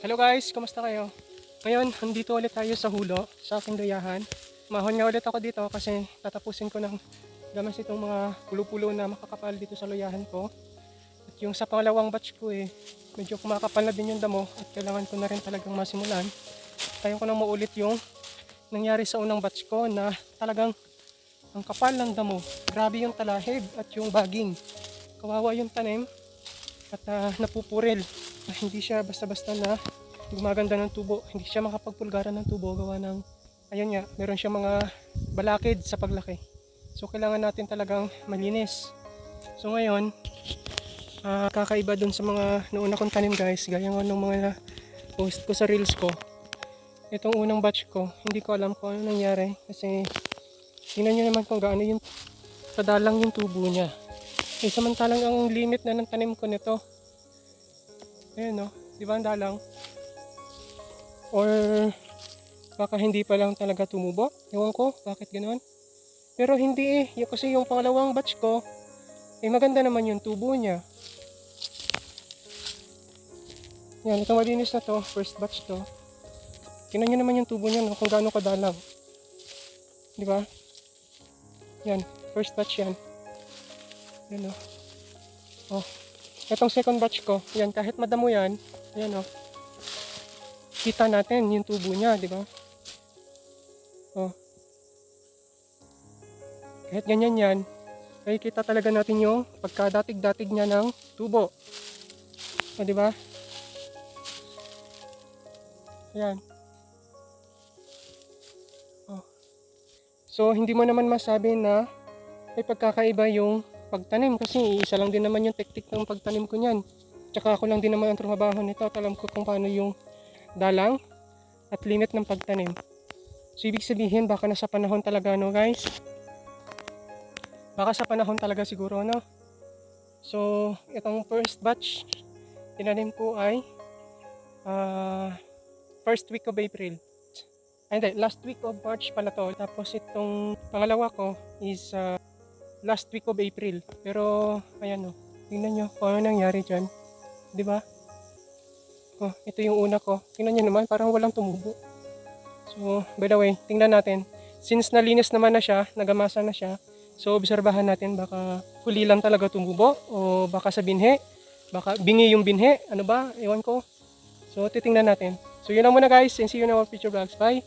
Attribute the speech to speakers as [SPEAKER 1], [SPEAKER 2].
[SPEAKER 1] Hello guys, kumusta kayo? Ngayon, nandito ulit tayo sa Hulo, sa aking dayahan. Mahon nga ulit ako dito kasi tatapusin ko ng gamas itong mga pulo-pulo na makakapal dito sa luyahan ko. At yung sa pangalawang batch ko medyo kumakapal na din yung damo at kailangan ko na rin talagang masimulan. Tayo ko nang maulit yung nangyari sa unang batch ko na talagang ang kapal ng damo. Grabe yung talahib at yung baging. Kawawa yung tanim at napupuril. Hindi siya basta-basta na gumaganda ng tubo. Hindi siya makapagpulgaran ng tubo gawa ng, ayun nga, meron siya mga balakid sa paglaki. So kailangan natin talagang malinis. So ngayon, kakaiba dun sa mga nauna kong tanim guys, gaya nga nung mga post ko sa reels ko. Itong unang batch ko, hindi ko alam kung ano nangyari kasi tingnan nyo naman kung gaano yung kadalang yung tubo niya. Samantalang ang limit na ng tanim ko nito, ayun no, di ba ang dalang? Or baka hindi pa lang talaga tumubo. Ewan ko, bakit ganoon? Pero hindi kasi yung pangalawang batch ko, maganda naman yung tubo niya. Yan, itong malinis na to, first batch to. Tingnan nyo naman yung tubo niya, no, kung gaano kadalang. Di ba? Yan, first batch yan. Yan o. Oh. Itong second batch ko, yan, kahit madamo yan, yan o. Kita natin yung tubo niya, di ba? Oh. Kahit ganyan yan, ay kita talaga natin yung pagkadatig-datig niya ng tubo. O, di ba? Ayan. Oh. So, hindi mo naman masabi na may pagkakaiba yung pagtanim kasi isa lang din naman yung teknik ng pagtanim ko niyan. Tsaka ako lang din naman ang trumabaho nito at alam ko kung paano yung dalang at limit ng pagtanim. So ibig sabihin baka nasa panahon talaga no guys. Baka sa panahon talaga siguro no. So itong first batch tinanim ko ay first week of April. Ay hindi, last week of March pala to. Tapos itong pangalawa ko is last week of April. Pero ayan no. Tingnan nyo kung ano nangyari dyan. Diba? Oh, ito yung una ko. Tingnan nyo naman, parang walang tumubo. So, by the way, tingnan natin. Since nalinis naman na siya, nagamasa na siya, so obserbahan natin baka huli lang talaga tumubo o baka sa binhe, baka bingi yung binhe, ano ba, ewan ko. So, titingnan natin. So, yun lang muna guys, and see you in our future vlogs. Bye!